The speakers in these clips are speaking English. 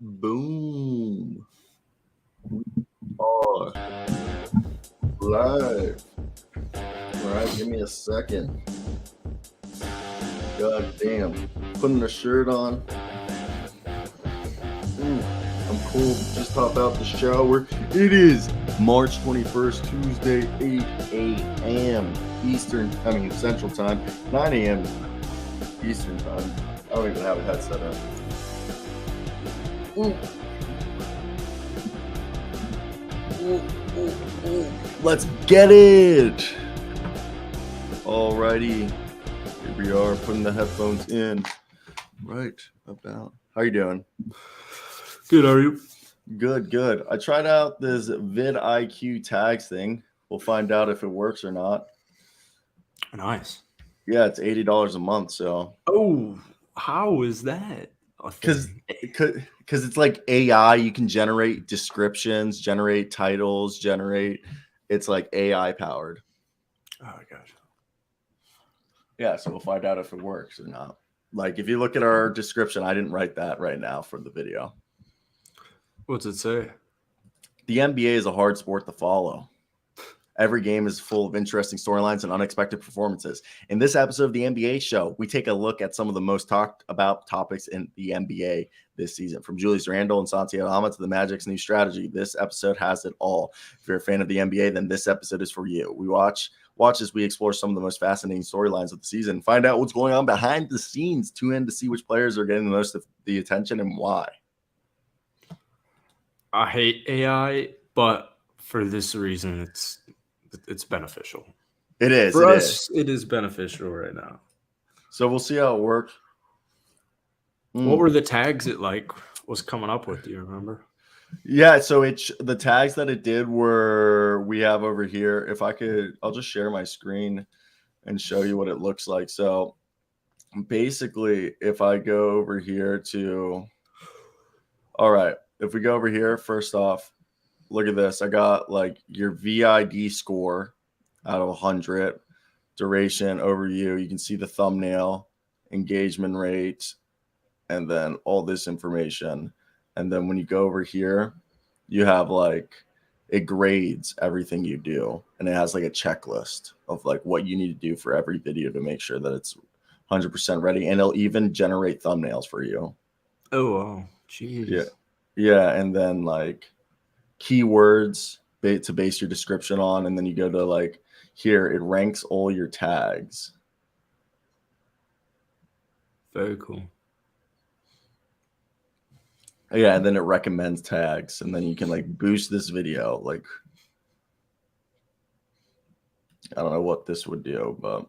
Boom. We are live. All right, give me a second. God damn. Putting the shirt on. I'm cool. Just hop out the shower. It is March 21st, Tuesday, 8 a.m. Central Time, 9 a.m. Eastern Time. I don't even have a headset on. Let's get it. Alrighty, here we are putting the headphones in. Right about. How you doing? Good, how are you? Good. I tried out this vidIQ tags thing. We'll find out if it works or not. Nice. Yeah, it's $80 a month. So. Oh, how is that? Because it's like AI. You can generate descriptions, generate titles, It's like AI powered. Oh gosh. Yeah, so we'll find out if it works or not. Like if you look at our description, I didn't write that right now for the video. What's it say? The NBA is a hard sport to follow. Every game is full of interesting storylines and unexpected performances. In this episode of the NBA show, we take a look at some of the most talked about topics in the NBA this season. From Julius, Randle, and Santi, Aldama to the Magic's new strategy, this episode has it all. If you're a fan of the NBA, then this episode is for you. We watch as we explore some of the most fascinating storylines of the season, find out what's going on behind the scenes, tune in to see which players are getting the most of the attention and why. I hate AI, but for this reason, it's beneficial. It is. For us, it is beneficial right now. So we'll see how it works. What were the tags it was coming up with? Do you remember? Yeah, so the tags that it did were we have over here. If I could, I'll just share my screen and show you what it looks like. So basically, if I go over here to, all right, if we go over here, first off, look at this. I got like your VID score out of 100, duration, overview. You can see the thumbnail, engagement rate, and then all this information. And then when you go over here, you have like it grades everything you do. And it has like a checklist of like what you need to do for every video to make sure that it's 100% ready. And it'll even generate thumbnails for you. Oh, wow. Jeez. Yeah. And then like keywords to base your description on. And then you go to like here, it ranks all your tags. Very cool. Yeah, and then it recommends tags, and then you can like boost this video. Like, I don't know what this would do, but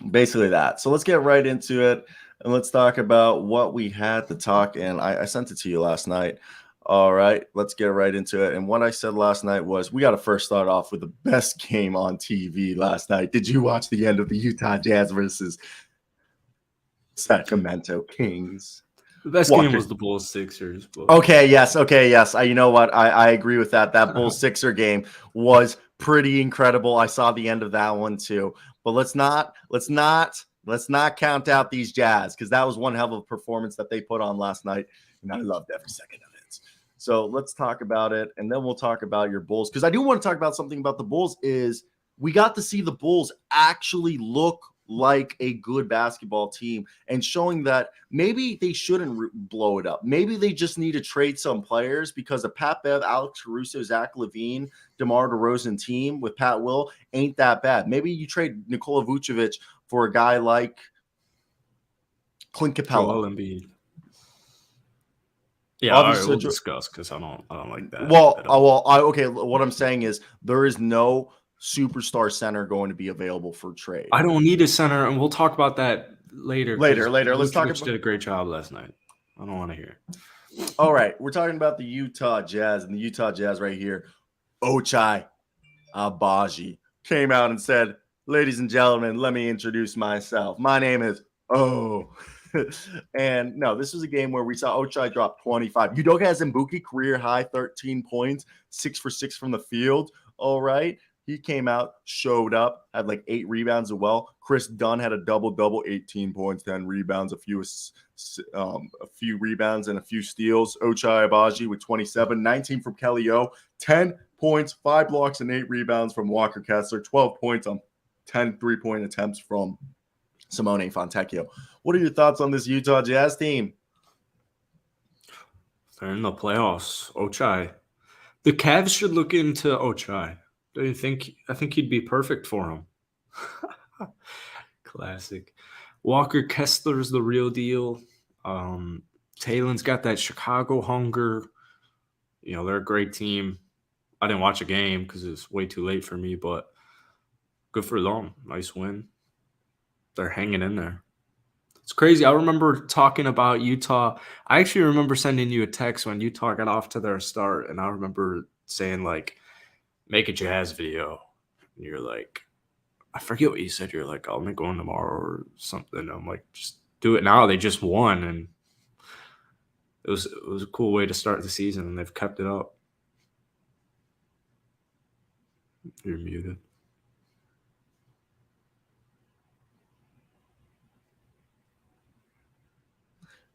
basically that. So let's get right into it, and let's talk about what we had to talk. And I sent it to you last night. All right, let's get right into it. And what I said last night was we got to first start off with the best game on TV last night. Did you watch the end of the Utah Jazz versus Sacramento Kings? The best game was the Bulls Sixers. Okay, yes. You know what? I agree with that. That Bulls Sixer game was pretty incredible. I saw the end of that one too. But let's not count out these Jazz because that was one hell of a performance that they put on last night, and I loved every second of it. So let's talk about it, and then we'll talk about your Bulls because I do want to talk about something about the Bulls. Is we got to see the Bulls actually look like a good basketball team and showing that maybe they shouldn't blow it up. Maybe they just need to trade some players because a Pat Bev, Alex Caruso, Zach LaVine, DeMar DeRozan team with Pat Will ain't that bad. Maybe you trade Nikola Vucevic for a guy like Clint Capella. Yeah, all right, we'll discuss because I don't like that. Okay. What I'm saying is there is no superstar center going to be available for trade. I don't need a center, and we'll talk about that later. Let's talk about. Did a great job last night. I don't want to hear it. All right, we're talking about the Utah Jazz, and the Utah Jazz right here. Ochai Agbaji came out and said, "Ladies and gentlemen, let me introduce myself. My name is And no, this was a game where we saw Ochai drop 25. Udoka Azubuike, career high 13 points, 6 for 6 from the field. All right. He came out, showed up, had like 8 rebounds as well. Chris Dunn had a double-double, 18 points, 10 rebounds, a few rebounds, and a few steals. Ochai Agbaji with 27, 19 from Kelly O, 10 points, 5 blocks, and 8 rebounds from Walker Kessler, 12 points on 10 3-point attempts from Simone Fontecchio. What are your thoughts on this Utah Jazz team? They're in the playoffs. Ochai. The Cavs should look into Ochai. Do you think? I think he'd be perfect for him. Classic. Walker Kessler's the real deal. Talen's got that Chicago hunger. You know, they're a great team. I didn't watch a game because it's way too late for me, but good for them. Nice win. They're hanging in there. It's crazy. I remember talking about Utah. I actually remember sending you a text when Utah got off to their start, and I remember saying, like, make a Jazz video. And you're like, I forget what you said. You're like, I'll make one tomorrow or something. I'm like, just do it now. They just won, and it was a cool way to start the season, and they've kept it up. You're muted.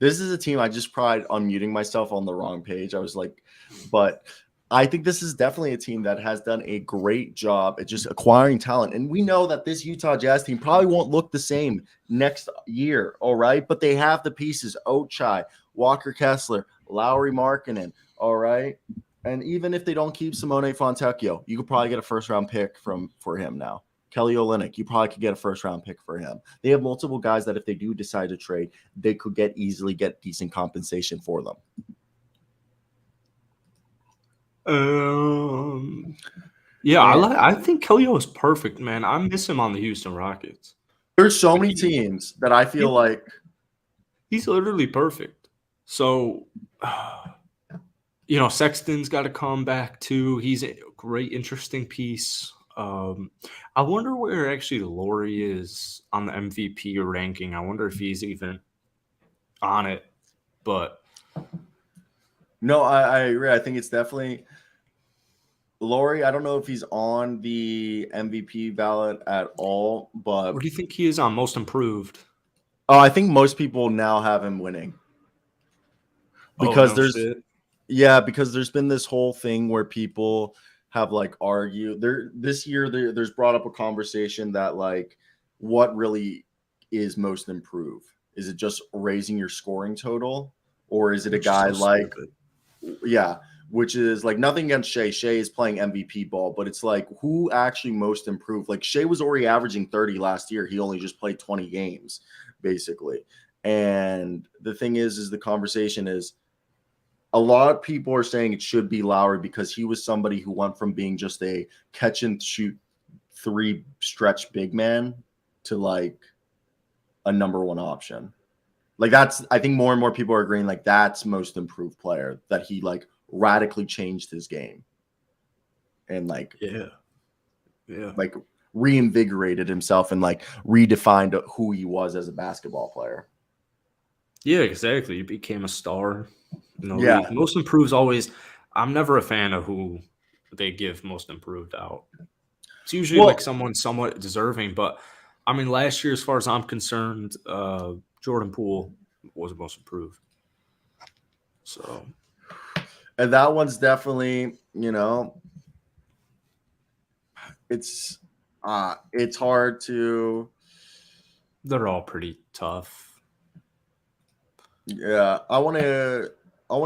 This is a team I just tried unmuting myself on the wrong page. I was like, but I think this is definitely a team that has done a great job at just acquiring talent. And we know that this Utah Jazz team probably won't look the same next year, all right? But they have the pieces, Ochai, Walker Kessler, Lauri Markkanen, all right? And even if they don't keep Simone Fontecchio, you could probably get a first-round pick for him now. Kelly Olynyk, you probably could get a first-round pick for him. They have multiple guys that if they do decide to trade, they could easily get decent compensation for them. Yeah, I think Kelly O is perfect, man. I miss him on the Houston Rockets. There's so many teams that I feel like he's literally perfect. So, you know, Sexton's got to come back too. He's a great, interesting piece. I wonder where actually Lauri is on the MVP ranking. I wonder if he's even on it. But no, I agree. I think it's definitely Lauri. I don't know if he's on the MVP ballot at all, but where do you think he is on most improved? Oh, I think most people now have him winning because because there's been this whole thing where people have like argued this year. There's brought up a conversation that like, what really is most improved? Is it just raising your scoring total, or is it a guy like, which is like nothing against Shea. Shea is playing MVP ball, but it's like who actually most improved? Like Shea was already averaging 30 last year. He only just played 20 games basically. And the thing is the conversation is, a lot of people are saying it should be Lauri because he was somebody who went from being just a catch and shoot 3 stretch big man to like a number 1 option. Like that's, I think more and more people are agreeing like that's most improved player, that he like radically changed his game and like, like reinvigorated himself and like redefined who he was as a basketball player. Yeah, exactly. He became a star. League. Most improved always. I'm never a fan of who they give most improved out. It's usually like someone somewhat deserving, but I mean, last year, as far as I'm concerned, Jordan Poole was most improved. So, and that one's definitely, you know, it's hard to. They're all pretty tough. Yeah, I want to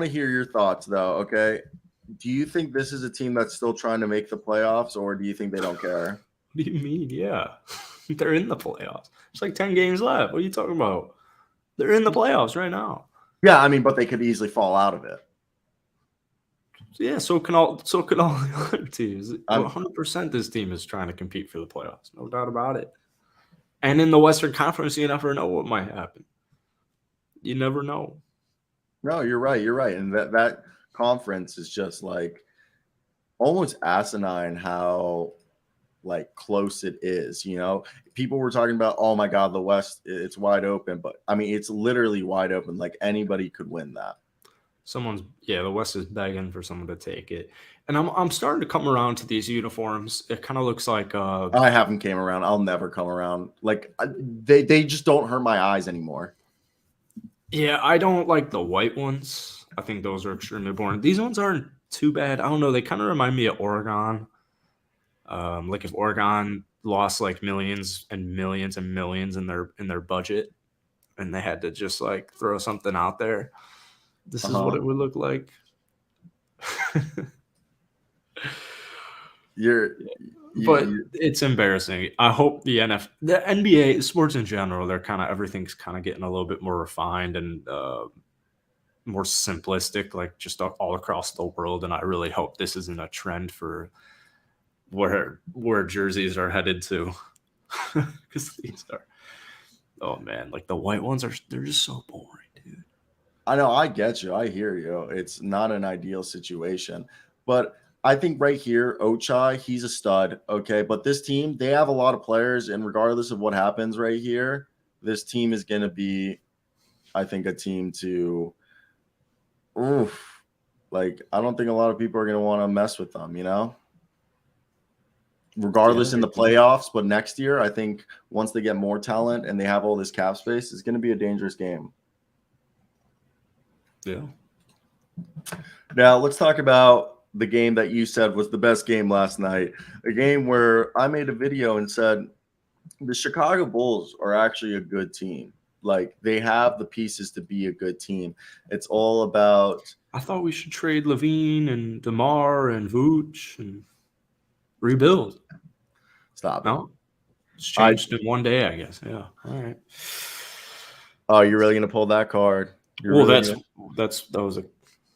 hear your thoughts though. Okay, do you think this is a team that's still trying to make the playoffs, or do you think they don't care? What do you mean? Yeah, they're in the playoffs. It's like 10 games left. What are you talking about? They're in the playoffs right now. Yeah, I mean, but they could easily fall out of it. Yeah, so can all the other teams. 100% this team is trying to compete for the playoffs. No doubt about it. And in the Western Conference, you never know what might happen. You never know. No, you're right. You're right. And that conference is just like almost asinine how like close it is. You know, people were talking about, oh my God, the West, it's wide open. But I mean, it's literally wide open. Like anybody could win that. The West is begging for someone to take it. And I'm starting to come around to these uniforms. It kind of looks like I haven't came around. I'll never come around. Like they just don't hurt my eyes anymore. yeah, I don't like the white ones. I think those are extremely boring. These ones aren't too bad. I don't know. They kind of remind me of Oregon. Like if Oregon lost like millions and millions and millions in their budget, and they had to just like throw something out there, this is what it would look like. But it's embarrassing. I hope the NBA, sports in general, everything's kind of getting a little bit more refined and more simplistic, like just all across the world. And I really hope this isn't a trend for where jerseys are headed to, because these are, oh man, like the white ones they're just so boring, dude. I know, I get you. I hear you. It's not an ideal situation, but I think right here, Ochai, he's a stud. Okay. But this team, they have a lot of players, and regardless of what happens right here, this team is going to be, I think, a team to, like, I don't think a lot of people are going to want to mess with them, you know? Regardless in the playoffs, but next year, I think once they get more talent and they have all this cap space, it's going to be a dangerous game. Yeah. Now, let's talk about the game that you said was the best game last night, a game where I made a video and said the Chicago Bulls are actually a good team. Like, they have the pieces to be a good team. It's all about. I thought we should trade Levine and DeMar and Vooch and rebuild. Stop. No, it's changed in one day, I guess. Yeah. All right. Oh, you're really gonna pull that card? That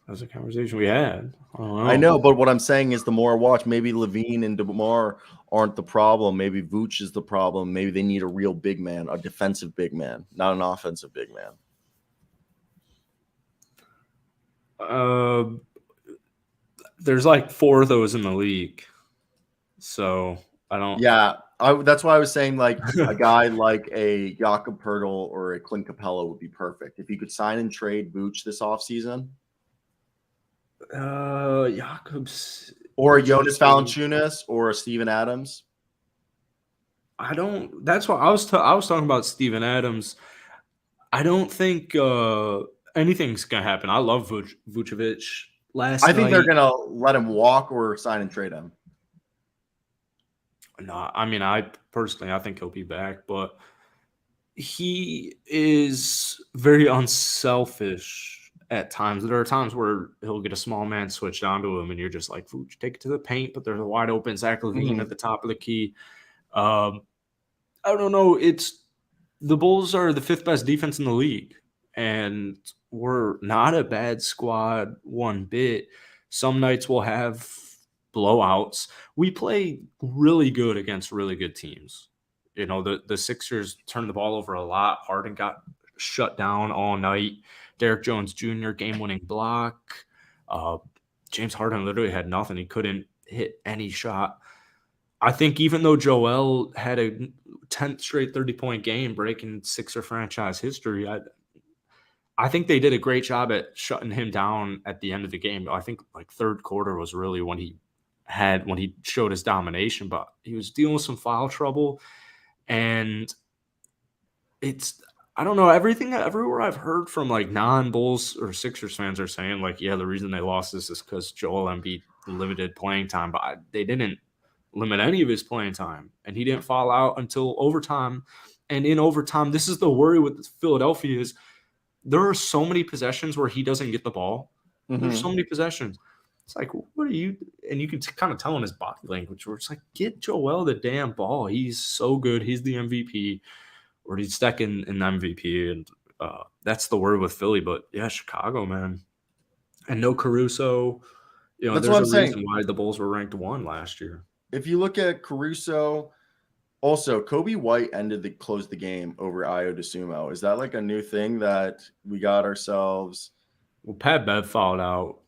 was a conversation we had. I know, but what I'm saying is, the more I watch, maybe Levine and DeMar aren't the problem. Maybe Vooch is the problem. Maybe they need a real big man, a defensive big man, not an offensive big man. There's like 4 of those in the league, so I don't. Yeah, that's why I was saying, like, a guy like a Jakob Poeltl or a Clint Capella would be perfect if you could sign and trade Vooch this offseason. Jakobs or a Jonas Valanciunas or a Steven Adams. I don't. That's why I was talking about Steven Adams. I don't think anything's gonna happen. I love Vucevic. I think they're gonna let him walk or sign and trade him. No, I mean, I think he'll be back, but he is very unselfish at times. There are times where he'll get a small man switched onto him, and you're just like, Vooch, take it to the paint, but there's a wide open Zach LaVine at the top of the key. I don't know. The Bulls are the 5th best defense in the league, and we're not a bad squad one bit. Some nights we'll have blowouts. We play really good against really good teams. You know, the Sixers turned the ball over a lot. Harden got shut down all night. Derrick Jones Jr. game-winning block. James Harden literally had nothing. He couldn't hit any shot. I think even though Joel had a 10th straight 30-point game breaking Sixer franchise history, I think they did a great job at shutting him down at the end of the game. I think like third quarter was really when he showed his domination, but he was dealing with some foul trouble. And I don't know, everywhere I've heard from like non-Bulls or Sixers fans are saying like, yeah, the reason they lost this is because Joel Embiid limited playing time, but they didn't limit any of his playing time, and he didn't fall out until overtime. And in overtime, this is the worry with Philadelphia is there are so many possessions where he doesn't get the ball. There's so many possessions. It's like, what are you? And you can kind of tell in his body language where it's like, get Joel the damn ball. He's so good. He's the MVP, or he's second in MVP. And that's the word with Philly. But yeah, Chicago, man. And no Caruso. You know, that's there's a reason why the Bulls were ranked 1 last year. If you look at Caruso, also Kobe White closed the game over Ayo DeSumo. Is that like a new thing that we got ourselves? Well, Pat Bev fouled out.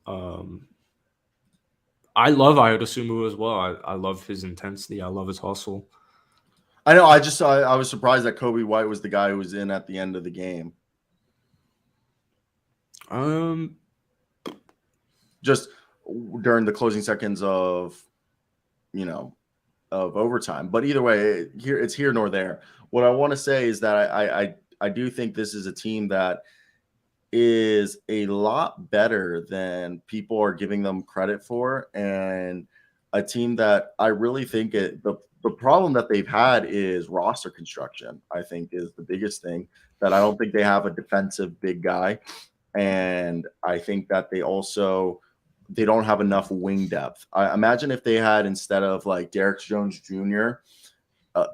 I love Ayo DeSumo as well. I love his intensity. I love his hustle. I know. I was surprised that Kobe White was the guy who was in at the end of the game. just during the closing seconds of, you know, of overtime. But either way, it's here nor there. What I want to say is that I do think this is a team that is a lot better than people are giving them credit for, and a team that I really think the problem that they've had is roster construction. I think is the biggest thing, that I don't think they have a defensive big guy, and I think that they don't have enough wing depth. I imagine if they had, instead of like Derek Jones Jr.,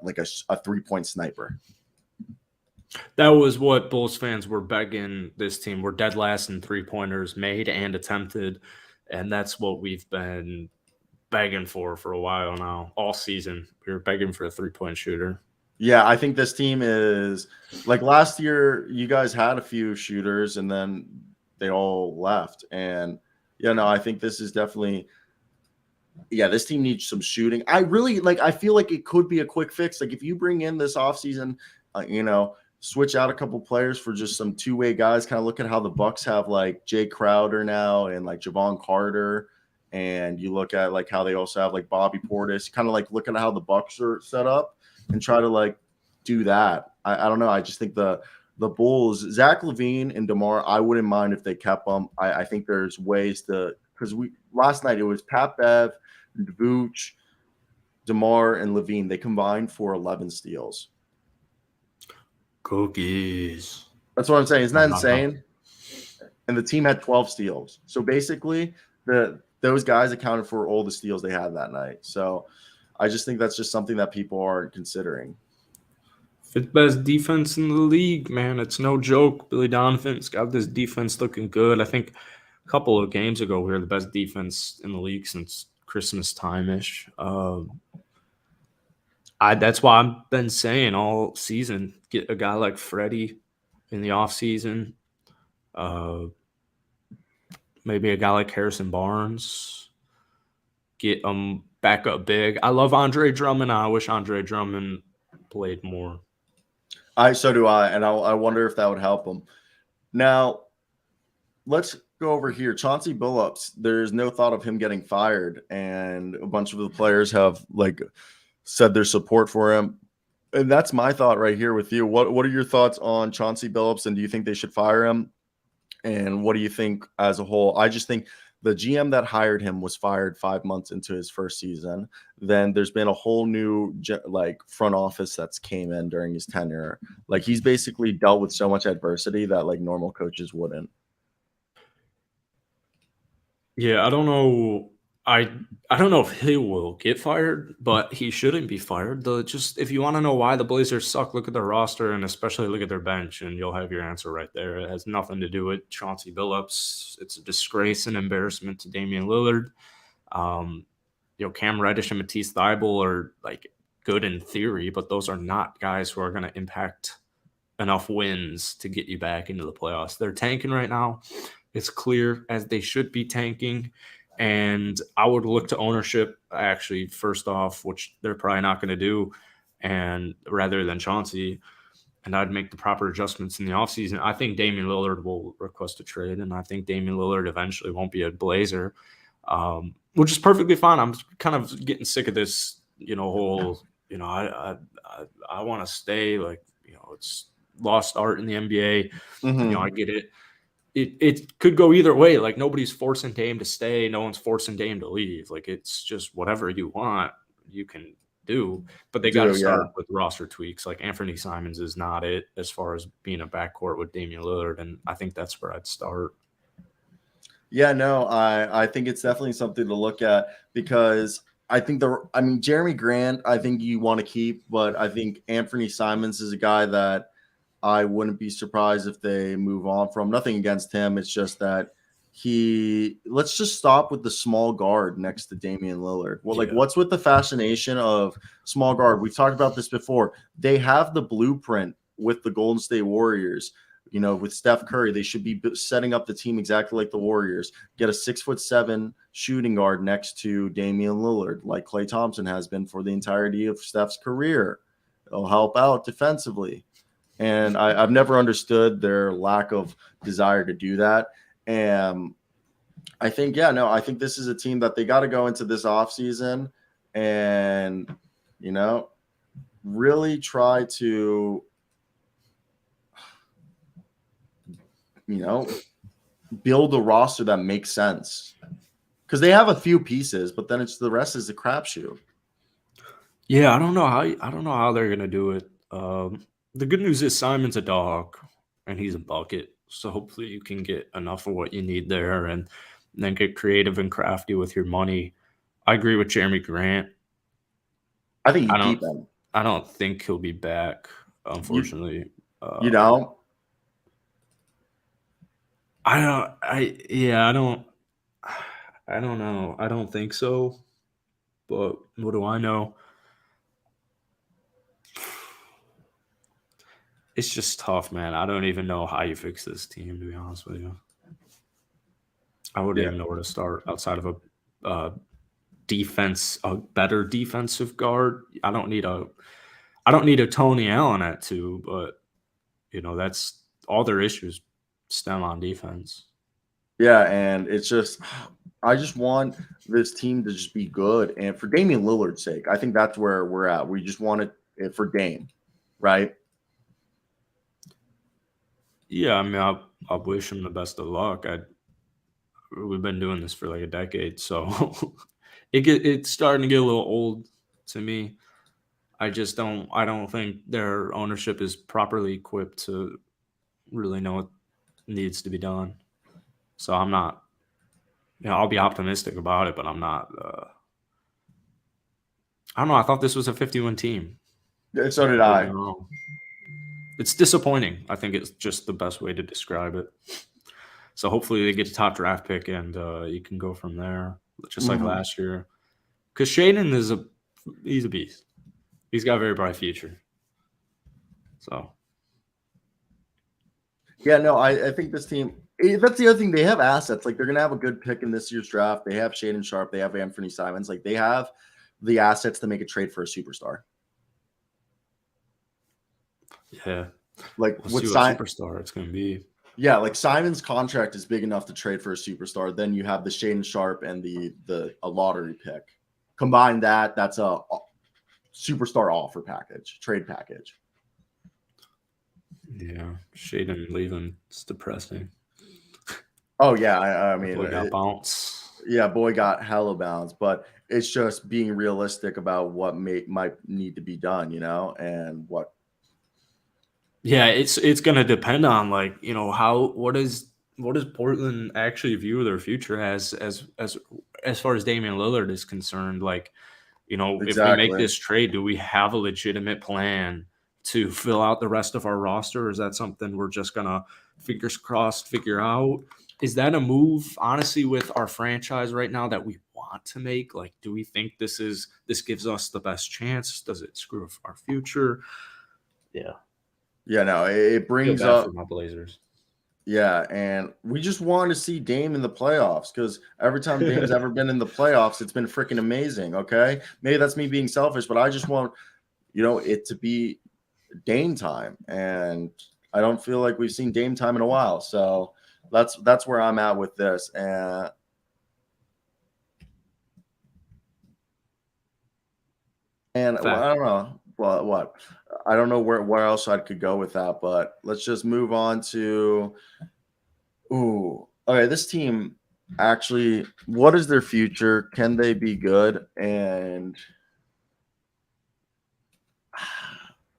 like a 3-point sniper. That was what Bulls fans were begging this team. We're dead last in 3-pointers made and attempted, and that's what we've been begging for a while now. All season, we were begging for a 3-point shooter. Yeah, I think this team is like last year. You guys had a few shooters, and then they all left. And I think this is definitely. Yeah, this team needs some shooting. I really like. I feel like it could be a quick fix. Like if you bring in this offseason, switch out a couple players for just some two-way guys. Kind of look at how the Bucks have like Jay Crowder now and like Javon Carter, and you look at like how they also have like Bobby Portis. Kind of like look at how the Bucks are set up and try to like do that. I don't know. I just think the Bulls, Zach LaVine and DeMar, I wouldn't mind if they kept them. I think there's ways to, because last night it was Pat Bev, Vooch, DeMar, and LaVine. They combined for 11 steals. Cookies. That's what I'm saying. Isn't that insane? And the team had 12 steals. So basically, those guys accounted for all the steals they had that night. So I just think that's just something that people aren't considering. Fifth best defense in the league, man. It's no joke. Billy Donovan's got this defense looking good. I think a couple of games ago, we were the best defense in the league since Christmas time-ish. That's why I've been saying all season, get a guy like Freddie in the offseason. Maybe a guy like Harrison Barnes. Get back up big. I love Andre Drummond. I wish Andre Drummond played more. So do I, and I wonder if that would help him. Now, let's go over here. Chauncey Billups, there's no thought of him getting fired, and a bunch of the players have like said their support for him. And that's my thought right here with you. What are your thoughts on Chauncey Billups, and do you think they should fire him? And what do you think as a whole? I just think the GM that hired him was fired 5 months into his first season. Then there's been a whole new like front office that's came in during his tenure. Like he's basically dealt with so much adversity that like normal coaches wouldn't. Yeah, I don't know. I don't know if he will get fired, but he shouldn't be fired. If you want to know why the Blazers suck, look at their roster and especially look at their bench, and you'll have your answer right there. It has nothing to do with Chauncey Billups. It's a disgrace and embarrassment to Damian Lillard. Cam Reddish and Matisse Thybulle are like good in theory, but those are not guys who are going to impact enough wins to get you back into the playoffs. They're tanking right now. It's clear as they should be tanking. And I would look to ownership, actually, first off, which they're probably not going to do, and rather than Chauncey, and I'd make the proper adjustments in the offseason. I think Damian Lillard will request a trade, and I think Damian Lillard eventually won't be a Blazer, which is perfectly fine. I'm kind of getting sick of this, whole, I want to stay, like, it's lost art in the NBA. Mm-hmm. I get it. It could go either way. Like nobody's forcing Dame to stay. No one's forcing Dame to leave. Like it's just whatever you want, you can do. But they got to start with roster tweaks. Like Anthony Simons is not it as far as being a backcourt with Damian Lillard. And I think that's where I'd start. Yeah, no, I think it's definitely something to look at because I think Jeremy Grant, I think you want to keep, but I think Anthony Simons is a guy that I wouldn't be surprised if they move on from. Nothing against him. It's just that let's just stop with the small guard next to Damian Lillard. Well, like what's with the fascination of small guard? We've talked about this before. They have the blueprint with the Golden State Warriors. With Steph Curry, they should be setting up the team exactly like the Warriors. Get a 6'7" shooting guard next to Damian Lillard, like Klay Thompson has been for the entirety of Steph's career. It'll help out defensively. And I've never understood their lack of desire to do that. And I think, yeah, no, I think this is a team that they got to go into this offseason and, really try to, build a roster that makes sense. Because they have a few pieces, but then the rest is a crapshoot. Yeah, I don't know how they're gonna do it. The good news is Simon's a dog, and he's a bucket. So hopefully you can get enough of what you need there, and then get creative and crafty with your money. I agree with Jeremy Grant. I think you I keep don't him. I don't think he'll be back, You, unfortunately. you know, I don't. I don't. I don't know. I don't think so. But what do I know? It's just tough, man. I don't even know how you fix this team, to be honest with you. I wouldn't yeah. even know where to start outside of a a better defensive guard. I don't need a Tony Allen at 2, but that's all their issues stem on defense. Yeah, and it's just I just want this team to just be good. And for Damian Lillard's sake, I think that's where we're at. We just want it for Dame, right? Yeah, I mean, I wish him the best of luck. We've been doing this for like a decade, so it's starting to get a little old to me. I don't think their ownership is properly equipped to really know what needs to be done. So I'm not, I'll be optimistic about it, but I'm not. I don't know. I thought this was a 50-win team. So did Prove me I. wrong. It's disappointing. I think it's just the best way to describe it. So hopefully they get a top draft pick, and you can go from there, just like last year. Because Shaden he's a beast. He's got a very bright future. So Yeah, no, I think this team. That's the other thing. They have assets. Like they're gonna have a good pick in this year's draft. They have Shaden Sharp. They have Anthony Simons. Like they have the assets to make a trade for a superstar. yeah, Like we'll with see what superstar it's going to be. Yeah, like Simon's contract is big enough to trade for a superstar. Then you have the Shaden Sharp and a lottery pick. Combine that's a superstar offer package, trade package. Yeah, Shaden leaving, it's depressing. Oh yeah, I mean, boy got bounce. Yeah, boy got hella bounce, but it's just being realistic about what might need to be done, and what. Yeah, it's going to depend on what does Portland actually view their future as far as Damian Lillard is concerned. Like, if we make this trade, do we have a legitimate plan to fill out the rest of our roster? Or is that something we're just going to, fingers crossed, figure out? Is that a move, honestly, with our franchise right now that we want to make? Like, do we think this gives us the best chance? Does it screw up our future? Yeah. Yeah, no, it brings up for my Blazers. Yeah, and we just want to see Dame in the playoffs because every time Dame's ever been in the playoffs, it's been freaking amazing. Okay, maybe that's me being selfish, but I just want it to be Dame time, and I don't feel like we've seen Dame time in a while. So that's where I'm at with this. And well, I don't know what I don't know where else I could go with that, but let's just move on to. Ooh, okay. This team actually, what is their future? Can they be good? And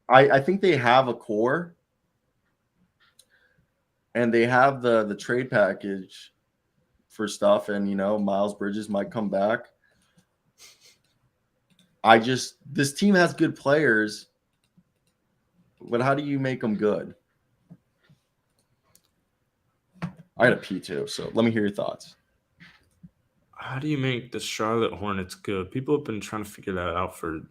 I think they have a core, and they have the trade package for stuff. And Miles Bridges might come back. This team has good players, but how do you make them good? I got a pee too, so let me hear your thoughts. How do you make the Charlotte Hornets good? People have been trying to figure that out for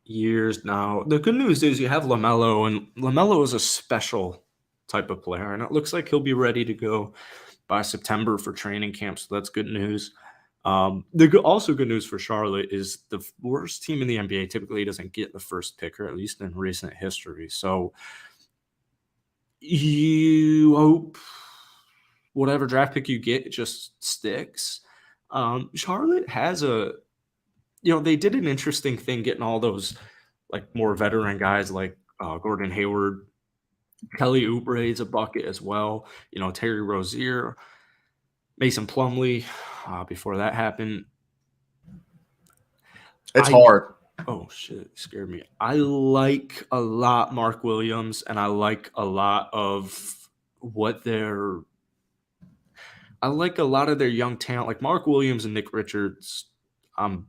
years now. The good news is you have LaMelo, and LaMelo is a special type of player, and it looks like he'll be ready to go by September for training camp, so that's good news. Also good news for Charlotte is the worst team in the NBA typically doesn't get the first pick, or at least in recent history. So you hope whatever draft pick you get, it just sticks. Charlotte has they did an interesting thing getting all those like more veteran guys like Gordon Hayward, Kelly Oubre is a bucket as well. Terry Rozier, Mason Plumlee. Before that happened, It's hard. Oh shit, scared me. I like a lot Mark Williams, and I like a lot of I like a lot of their young talent, like Mark Williams and Nick Richards. I'm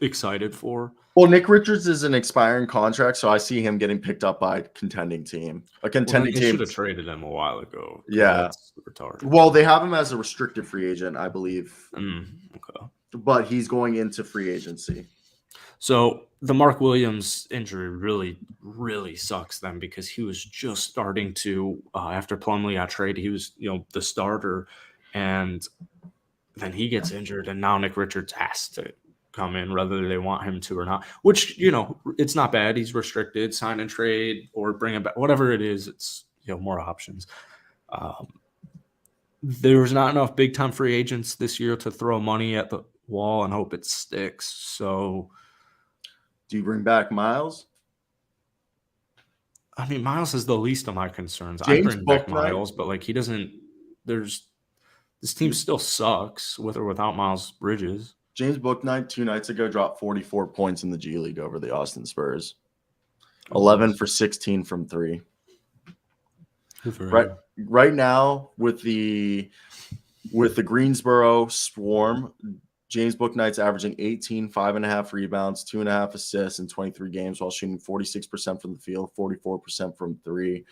excited for. Well, Nick Richards is an expiring contract, so I see him getting picked up by a contending team. A contending They team should have traded him a while ago. Yeah, that's retarded. Well, they have him as a restricted free agent, I believe. Okay, but he's going into free agency. So the Mark Williams injury really, really sucks then, because he was just starting to after Plumlee got traded, he was the starter, and then he gets injured, and now Nick Richards has to come in whether they want him to or not, which it's not bad. He's restricted, sign and trade or bring him back, whatever it is. It's more options. There's not enough big time free agents this year to throw money at the wall and hope it sticks. So do you bring back Miles? I mean, Miles is the least of my concerns. I bring back Miles, but like he doesn't. This team still sucks with or without Miles Bridges. James Bouknight 2 nights ago dropped 44 points in the G League over the Austin Spurs. 11 for 16 from 3. Right now with the Greensboro Swarm, James Bouknight's averaging 18, 5.5 rebounds, 2.5 assists in 23 games while shooting 46% from the field, 44% from 3,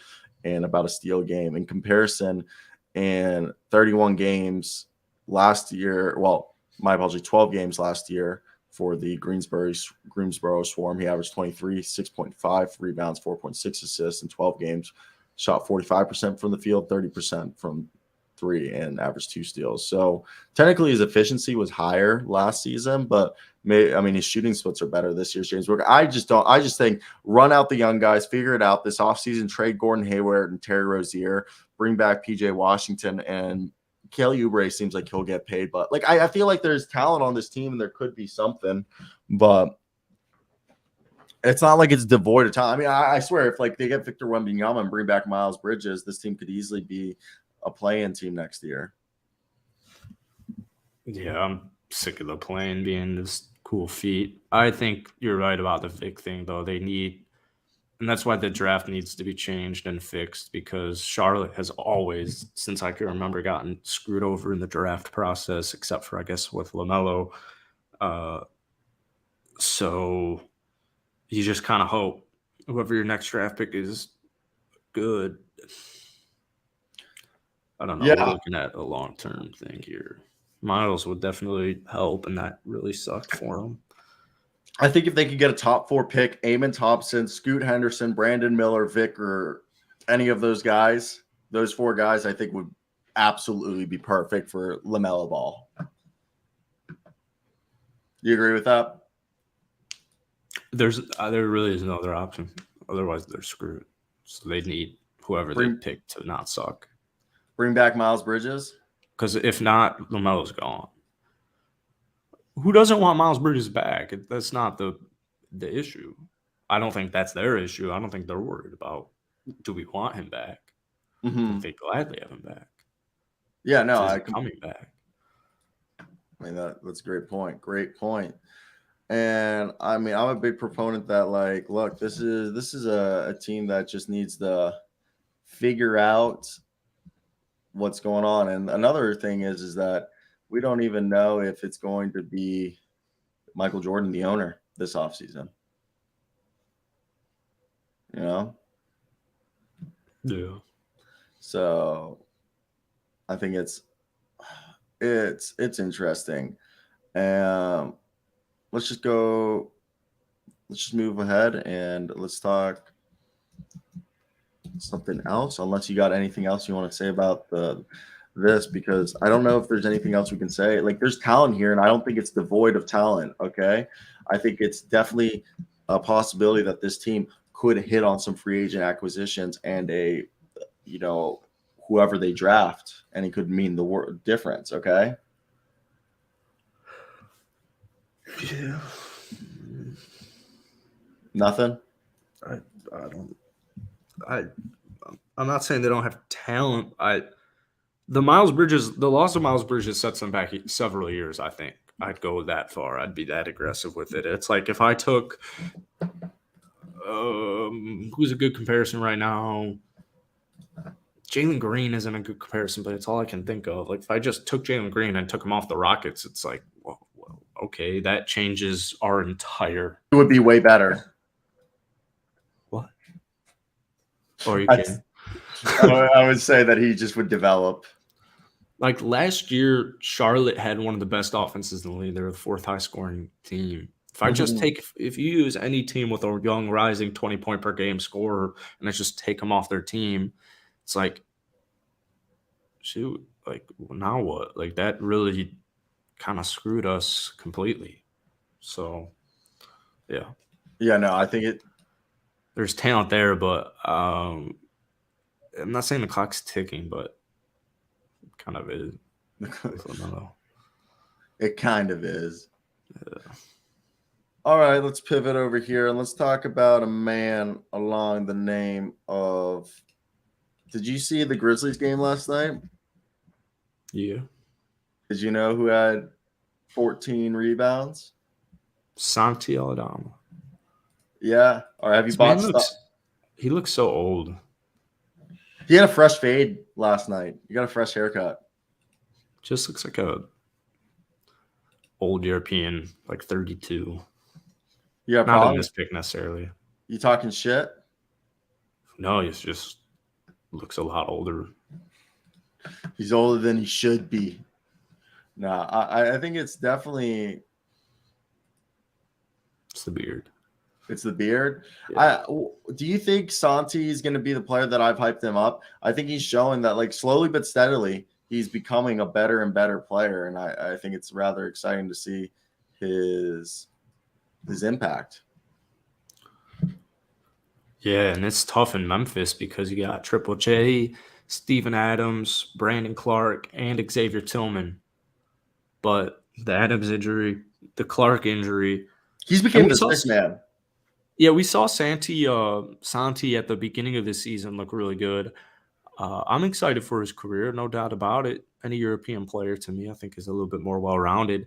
and about a steal game. In comparison, in 31 games last year, 12 games last year for the Greensboro Swarm, he averaged 23, 6.5 rebounds, 4.6 assists in 12 games, shot 45% from the field, 30% from 3, and averaged 2 steals. So technically his efficiency was higher last season, but his shooting splits are better this year. James Booker. I just think run out the young guys, figure it out this offseason, trade Gordon Hayward and Terry Rozier, bring back PJ Washington, and Kelly Oubre seems like he'll get paid. But like I feel like there's talent on this team and there could be something, but it's not like it's devoid of talent. I mean, I swear if like they get Victor Wembanyama and bring back Miles Bridges, this team could easily be a play-in team next year. Yeah, I'm sick of the play-in being this cool feat. I think you're right about the Vic thing, though. And that's why the draft needs to be changed and fixed, because Charlotte has always, since I can remember, gotten screwed over in the draft process, except for, I guess, with LaMelo. So you just kind of hope whoever your next draft pick is good. I don't know. Yeah. We're looking at a long-term thing here. Miles would definitely help, and that really sucked for him. I think if they could get a top 4 pick, Amon Thompson, Scoot Henderson, Brandon Miller, Vic, or any of those guys, those 4 guys, I think would absolutely be perfect for LaMelo Ball. You agree with that? There really is no other option. Otherwise, they're screwed. So they need whoever they pick to not suck. Bring back Miles Bridges? Because if not, LaMelo's gone. Who doesn't want Miles Bridges back? That's not the issue. I don't think that's their issue. I don't think they're worried about, do we want him back? Mm-hmm. They gladly have him back. Yeah, no, coming back. I mean, that's a great point. Great point. And I mean, I'm a big proponent that, like, look, this is a team that just needs to figure out what's going on. And another thing is that we don't even know if it's going to be Michael Jordan, the owner, this offseason. You know? Yeah. So I think it's interesting. Let's just move ahead and let's talk something else, unless you got anything else you want to say about this, because I don't know if there's anything else we can say. Like, there's talent here, and I don't think it's devoid of talent, okay? I think it's definitely a possibility that this team could hit on some free agent acquisitions and whoever they draft, and he could mean the difference. Okay. Yeah. Nothing. I'm not saying they don't have talent. The loss of Miles Bridges sets them back several years. I think I'd go that far. I'd be that aggressive with it. It's like if I took, who's a good comparison right now? Jalen Green isn't a good comparison, but it's all I can think of. Like if I just took Jalen Green and took him off the Rockets, it's like, well, okay, that changes our entire. It would be way better. What? Or are you kidding? I would say that he just would develop. Like last year, Charlotte had one of the best offenses in the league. They're the fourth high scoring team. If I just if you use any team with a young, rising 20-point per game scorer and I just take them off their team, it's like, shoot, like now what? Like that really kind of screwed us completely. So, yeah. Yeah, no, I think there's talent there, but I'm not saying the clock's ticking, but it kind of is. It kind of is. Yeah. All right, let's pivot over here and let's talk about a man along the name of. Did you see the Grizzlies game last night? Yeah. Did you know who had 14 rebounds? Santi Aldama. Yeah. Or have you bought stuff? He looks so old. He had a fresh fade last night. He got a fresh haircut. Just looks like a old European, like 32. Yeah, not in this pick necessarily. You talking shit? No, he's just looks a lot older. He's older than he should be. No, I think it's definitely. It's the beard. It's the beard. Yeah. Do you think Santi is going to be the player that I've hyped him up? I think he's showing that, like, slowly but steadily, he's becoming a better and better player, and I think it's rather exciting to see his impact. Yeah, and it's tough in Memphis because you got Triple J, Steven Adams, Brandon Clark, and Xavier Tillman. But the Adams injury, the Clark injury. He's became the sixth man. Yeah, we saw Santi at the beginning of the season look really good. I'm excited for his career, no doubt about it. Any European player, to me, I think is a little bit more well-rounded.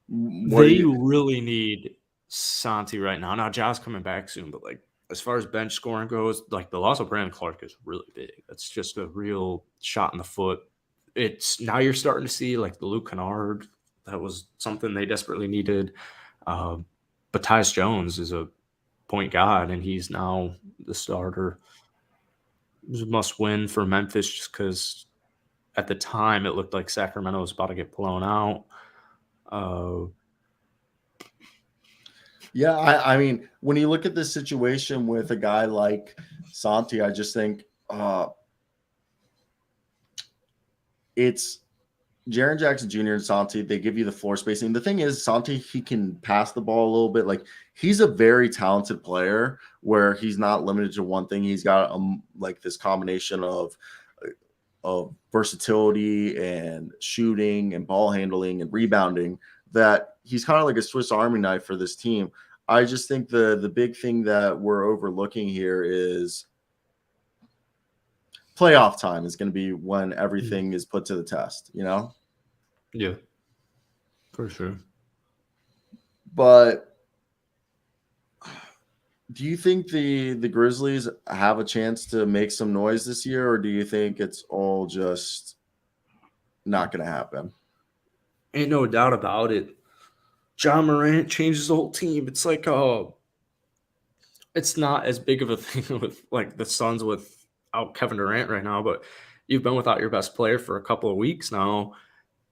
They really need Santi right now. Now, Ja's coming back soon, but like as far as bench scoring goes, like the loss of Brandon Clark is really big. That's just a real shot in the foot. It's now you're starting to see like the Luke Kennard. That was something they desperately needed. But Tyus Jones is a point guard, and he's now the starter. It was a must-win for Memphis just because at the time it looked like Sacramento was about to get blown out. Yeah, I mean, when you look at this situation with a guy like Santi, I just think it's Jaren Jackson Jr. and Santi. They give you the floor spacing. The thing is, Santi, he can pass the ball a little bit. Like, he's a very talented player where he's not limited to one thing. He's got like this combination of versatility and shooting and ball handling and rebounding that he's kind of like a Swiss Army knife for this team. I just think the big thing that we're overlooking here is playoff time is going to be when everything is put to the test, you know? Yeah, for sure. But do you think the Grizzlies have a chance to make some noise this year, or do you think it's all just not going to happen? Ain't no doubt about it. John Morant changes the whole team. It's like, it's not as big of a thing with like the Suns without Kevin Durant right now, but you've been without your best player for a couple of weeks now,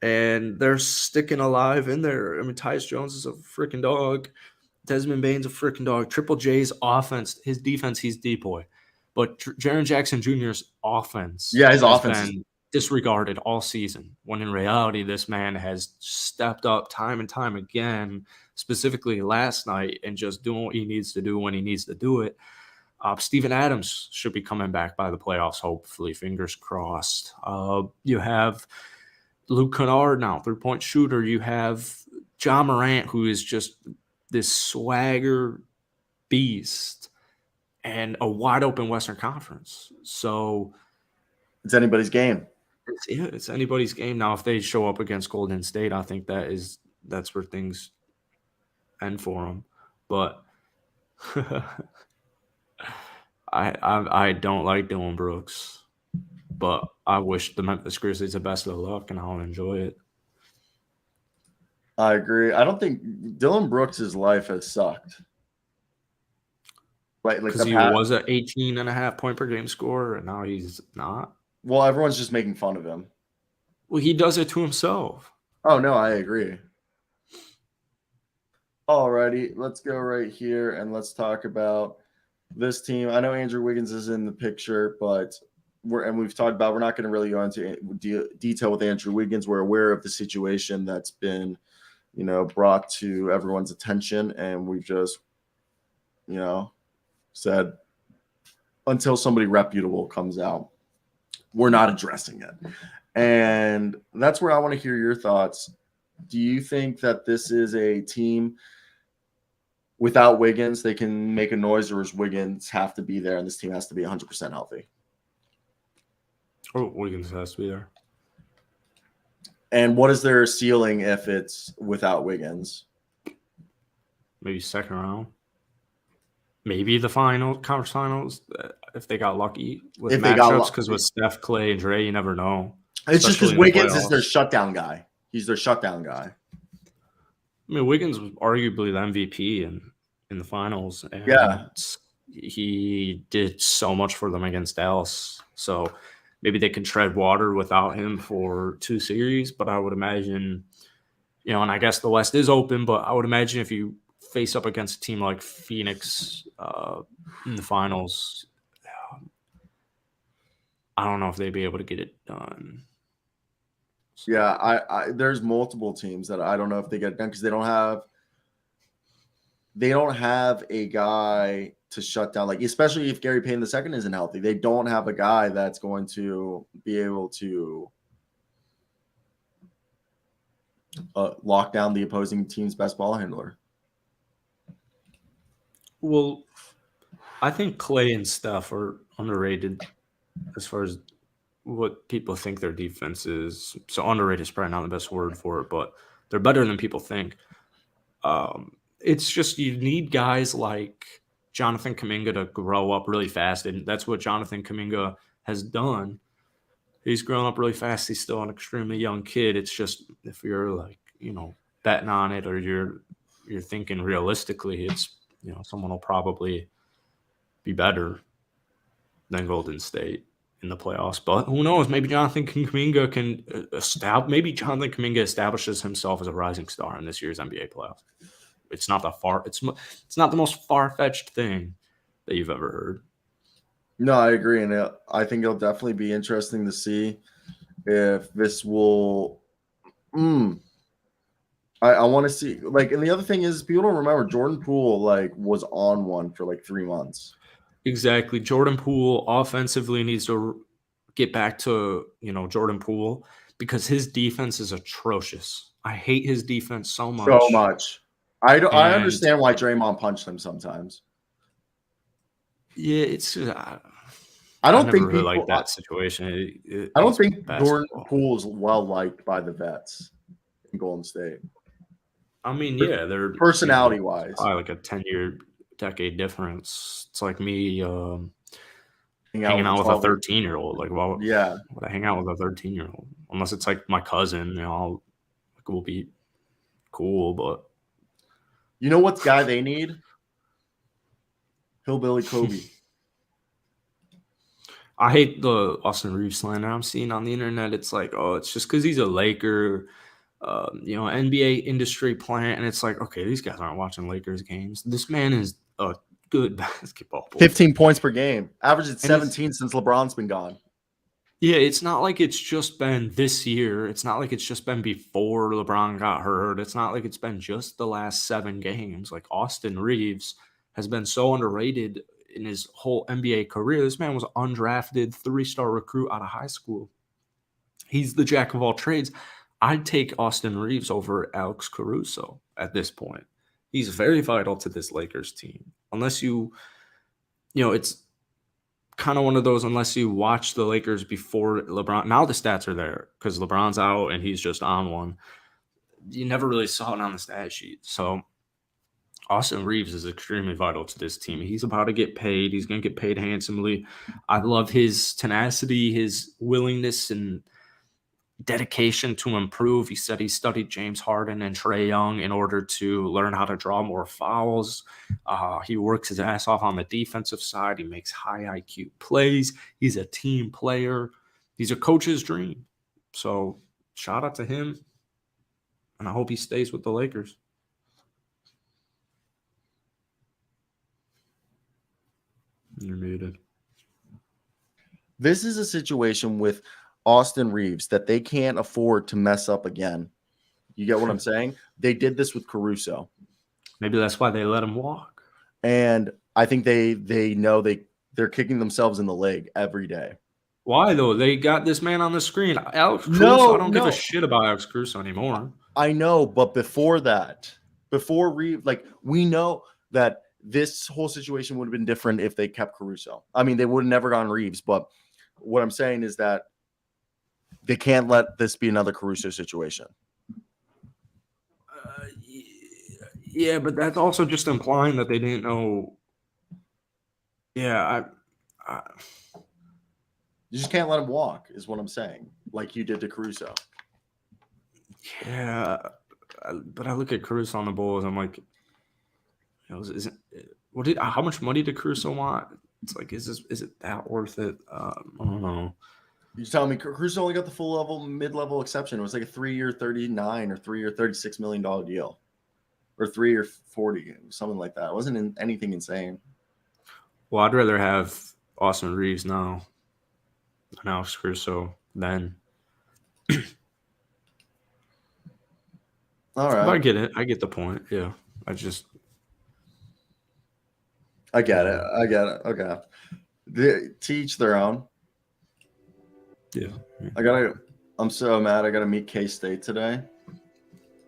and they're sticking alive in there. I mean, Tyus Jones is a freaking dog. Desmond Bane's a freaking dog. Triple J's offense, his defense, he's D-boy. But Jaren Jackson Jr.'s offense his offense has been disregarded all season, when in reality, this man has stepped up time and time again, specifically last night, and just doing what he needs to do when he needs to do it. Steven Adams should be coming back by the playoffs, hopefully. Fingers crossed. You have Luke Kennard now, 3-point shooter. You have John Morant, who is just this swagger beast and a wide open Western Conference. So it's anybody's game. It's anybody's game. Now, if they show up against Golden State, I think that's where things end for them. But I don't like Dillon Brooks, but I wish the Memphis Grizzlies the best of luck, and I'll enjoy it. I agree. I don't think Dillon Brooks' life has sucked. Right, because he was an 18.5 point per game scorer, and now he's not. Well, everyone's just making fun of him. Well, he does it to himself. Oh, no, I agree. Alrighty, let's go right here and let's talk about this team. I know Andrew Wiggins is in the picture, but we've talked about we're not going to really go into detail with Andrew Wiggins. We're aware of the situation that's been, brought to everyone's attention, and we've just, said until somebody reputable comes out, we're not addressing it. And that's where I want to hear your thoughts. Do you think that this is a team without Wiggins, they can make a noise, or does Wiggins have to be there and this team has to be 100% healthy? Oh, Wiggins has to be there. And what is their ceiling if it's without Wiggins? Maybe second round. Maybe the conference finals, if they got lucky with matchups, because with Steph, Clay, and Dre, you never know. It's just because Wiggins is their shutdown guy. He's their shutdown guy. I mean, Wiggins was arguably the MVP in the finals. And he did so much for them against Dallas. So maybe they can tread water without him for 2 series. But I would imagine, and I guess the West is open, but I would imagine if you face up against a team like Phoenix in the finals, I don't know if they'd be able to get it done. Yeah, I there's multiple teams that I don't know if they get it done because they don't have a guy to shut down, like especially if Gary Payton II isn't healthy. They don't have a guy that's going to be able to lock down the opposing team's best ball handler. Well, I think Clay and Steph are underrated as far as what people think their defense is. So underrated is probably not the best word for it, but they're better than people think. It's just you need guys like Jonathan Kuminga to grow up really fast, and that's what Jonathan Kuminga has done. He's grown up really fast. He's still an extremely young kid. It's just if you're like, betting on it or you're thinking realistically, it's someone will probably be better than Golden State in the playoffs. But who knows? Maybe Jonathan Kuminga establishes himself as a rising star in this year's NBA playoffs. It's not it's not the most far-fetched thing that you've ever heard. No, I agree, and I think it'll definitely be interesting to see if this will. I want to see, and the other thing is people don't remember Jordan Poole was on one for 3 months. Exactly. Jordan Poole offensively needs to get back to, Jordan Poole because his defense is atrocious. I hate his defense so much. So much. I understand why Draymond punched him sometimes. Yeah, it's just, I don't think really like that situation. I don't think Jordan Poole is well liked by the vets in Golden State. I mean, yeah, they're personality-wise, probably like a 10-year decade difference. It's like me hanging out with a 13-year-old. Like, why would I hang out with a 13-year-old? Unless it's like my cousin, we'll be cool. But you know what guy they need? Hillbilly Kobe. I hate the Austin Reeves slander I'm seeing on the internet. It's like, oh, it's just because he's a Laker. NBA industry plant, and it's like, okay, these guys aren't watching Lakers games. This man is a good basketball player. 15 points per game, averaged 17 since LeBron's been gone. Yeah, it's not like it's just been this year. It's not like it's just been before LeBron got hurt. It's not like it's been just the last 7 games. Like Austin Reeves has been so underrated in his whole NBA career. This man was an undrafted 3-star recruit out of high school. He's the jack of all trades. I'd take Austin Reeves over Alex Caruso at this point. He's very vital to this Lakers team. Unless it's kind of one of those, unless you watch the Lakers before LeBron. Now the stats are there because LeBron's out and he's just on one. You never really saw it on the stat sheet. So Austin Reeves is extremely vital to this team. He's about to get paid. He's going to get paid handsomely. I love his tenacity, his willingness and dedication to improve. He said he studied James Harden and Trae Young in order to learn how to draw more fouls. He works his ass off on the defensive side. He makes high IQ plays. He's a team player. He's a coach's dream. So shout out to him, and I hope he stays with the Lakers. You're muted. This is a situation with Austin Reeves that they can't afford to mess up again. You get what I'm saying? They did this with Caruso. Maybe that's why they let him walk. And I think they know they're kicking themselves in the leg every day. Why, though? They got this man on the screen. Alex Caruso, I don't give a shit about Alex Caruso anymore. I know, but before Reeves, we know that this whole situation would have been different if they kept Caruso. I mean, they would have never gone Reeves, but what I'm saying is that they can't let this be another Caruso situation. Yeah, but that's also just implying that they didn't know. Yeah, you just can't let him walk, is what I'm saying, like you did to Caruso. Yeah, but I look at Caruso on the Bulls. I'm like, how much money did Caruso want? It's like, is it that worth it? I don't know. You're telling me Caruso only got the full level, mid-level exception. It was like a 3-year, $39 or 3-year, $36 million deal, or 3-year, $40, something like that. It wasn't anything insane. Well, I'd rather have Austin Reeves now than Alex Caruso then. All right, but I get it. I get the point. Yeah, I get it. Okay, to each their own. Yeah. I'm so mad. I gotta meet K-State today.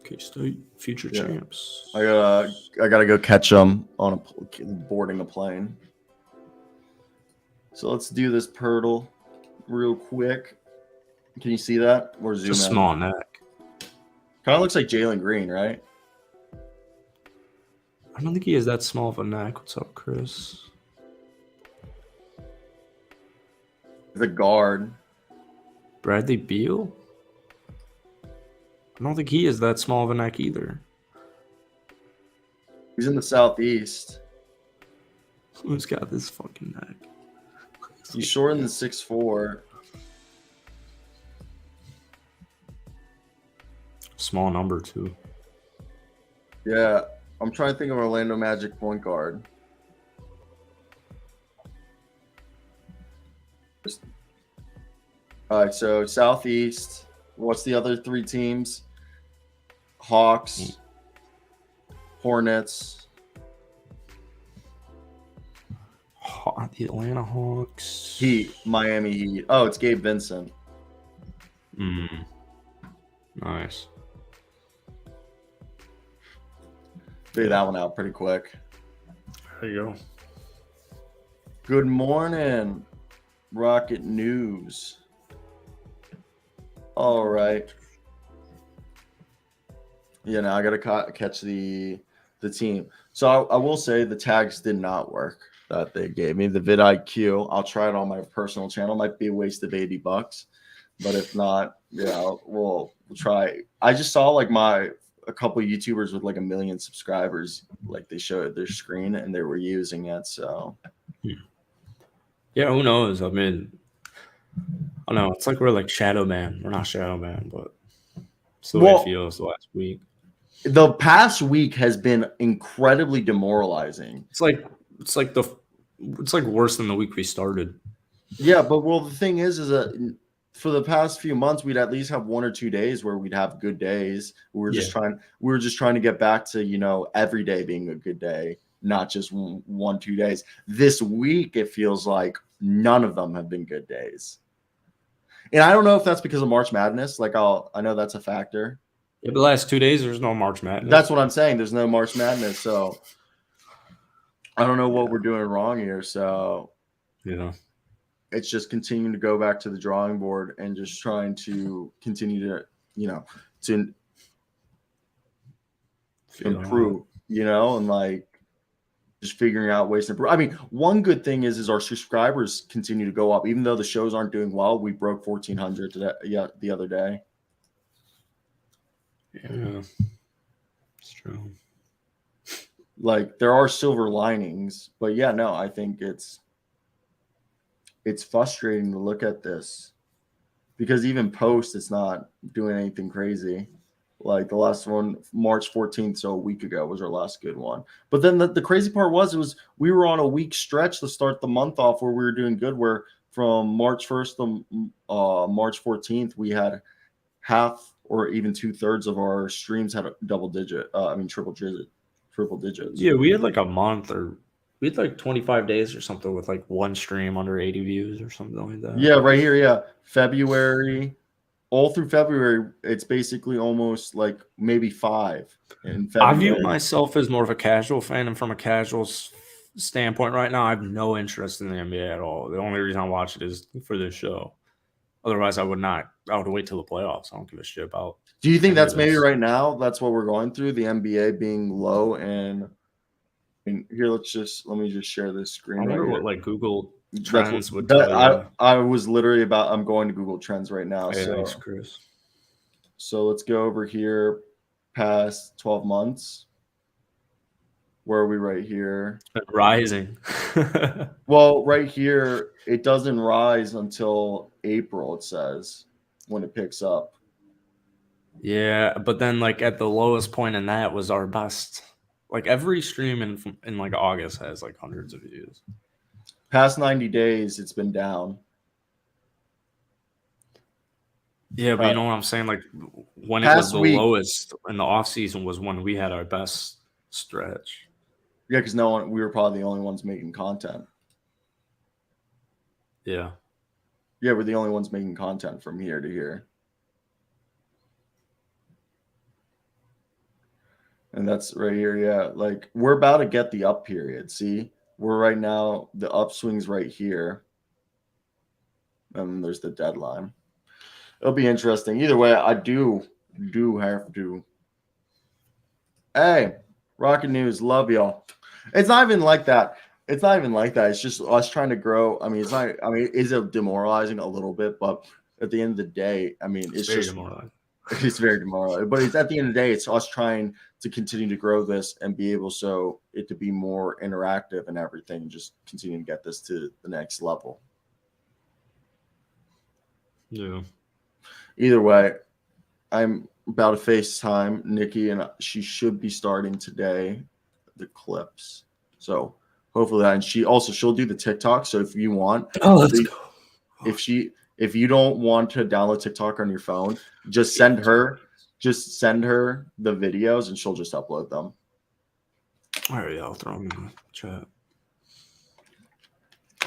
K-State, future champs. I gotta go catch them on boarding a plane. So let's do this Pirtle real quick. Can you see that? Or zoom in? Small neck. Kind of looks like Jalen Green, right? I don't think he has that small of a neck. What's up, Chris? The guard. Bradley Beal? I don't think he is that small of a neck either. He's in the Southeast. Who's got this fucking neck? He's shorter than 6'4". Small number, too. Yeah. I'm trying to think of Orlando Magic point guard. All right, so Southeast. What's the other 3 teams? Hawks, Hornets. The Atlanta Hawks. Heat, Miami Heat. Oh, it's Gabe Vincent. Nice. Figure that one out pretty quick. There you go. Good morning, Rocket News. All right. Yeah, now I got to catch the team. So I will say the tags did not work that they gave me. The vidIQ, I'll try it on my personal channel. Might be a waste of $80, but if not, yeah, we'll try. I just saw like a couple of YouTubers with like 1 million subscribers, like they showed their screen and they were using it. So yeah, who knows? I mean, I don't know. It's like we're like Shadow Man. We're not Shadow Man, but it's the way it feels the last week. The past week has been incredibly demoralizing. It's like worse than the week we started. Yeah, but the thing is that for the past few months, we'd at least have 1 or 2 days where we'd have good days. We were just trying to get back to, every day being a good day. not just 1-2 days. This week, it feels like none of them have been good days. And I don't know if that's because of March Madness. Like I know that's a factor. Yeah, but the last 2 days, there's no March Madness. That's what I'm saying. There's no March Madness. So I don't know what we're doing wrong here. So it's just continuing to go back to the drawing board and just trying to continue to, to improve, and like just figuring out ways to improve. I mean, one good thing is our subscribers continue to go up, even though the shows aren't doing well. We broke 1,400 today, the other day. Yeah, it's true. Like there are silver linings, but I think it's frustrating to look at this because even post, it's not doing anything crazy. Like the last one, March 14th, so a week ago, was our last good one. But then the crazy part was we were on a week stretch to start the month off where we were doing good, where from March 1st to March 14th, we had half or even 2/3 of our streams had a triple digits. Yeah, we had like a month or we had like 25 days or something with like one stream under 80 views or something like that. Yeah, right here. Yeah. February. All through February, it's basically almost like maybe 5 in February. I view myself as more of a casual fan, and from a casual standpoint right now, I have no interest in the NBA at all. The only reason I watch it is for this show. Otherwise, I would not. I would wait till the playoffs. I don't give a shit about. Do you think that's maybe right now? That's what we're going through, the NBA being low. And here, let me just share this screen. I wonder what like Google Trends would tell you. I was literally I'm going to Google Trends right now. Hey, thanks, Chris. So let's go over here past 12 months. Where are we right here? Rising. Well, right here, it doesn't rise until April, it says, when it picks up. Yeah, but then like at the lowest point in that was our best. Like every stream in like August has like hundreds of views. Past 90 days, it's been down. Yeah, but you know what I'm saying? Like when it was the lowest in the off season was when we had our best stretch. Yeah, because we were probably the only ones making content. Yeah. Yeah, we're the only ones making content from here to here. And that's right here. Yeah, like we're about to get the up period. See, we're right now, the upswing's right here. And there's the deadline. It'll be interesting. Either way, I do have to. Hey, Rocket News, love y'all. It's not even like that. It's just us trying to grow. I mean, it's not. I mean, is it demoralizing a little bit? But at the end of the day, I mean, it's just demoralizing. It's very demoralizing. But it's at the end of the day, it's us trying to continue to grow this and be able so it to be more interactive and everything. Just continue to get this to the next level. Yeah. Either way, I'm about to FaceTime Nikki, and she should be starting today the clips. So hopefully that, and she'll do the TikTok. So if you want, let's go. If you don't want to download TikTok on your phone, just send her the videos and she'll just upload them. All right, I'll throw them in the chat.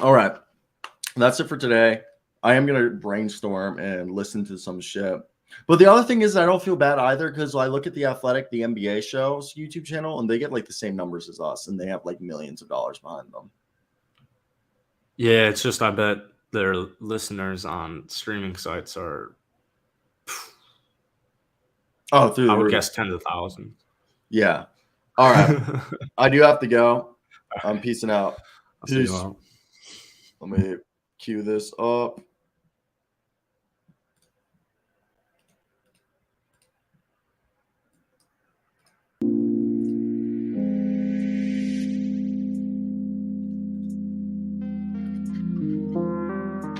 All right. That's it for today. I am going to brainstorm and listen to some shit. But the other thing is I don't feel bad either because I look at the NBA show's YouTube channel and they get like the same numbers as us and they have like millions of dollars behind them. Yeah, it's just I bet their listeners on streaming sites are I would guess tens of thousands. Yeah. All right. I do have to go. I'm peacing out. Peace. Let me cue this up.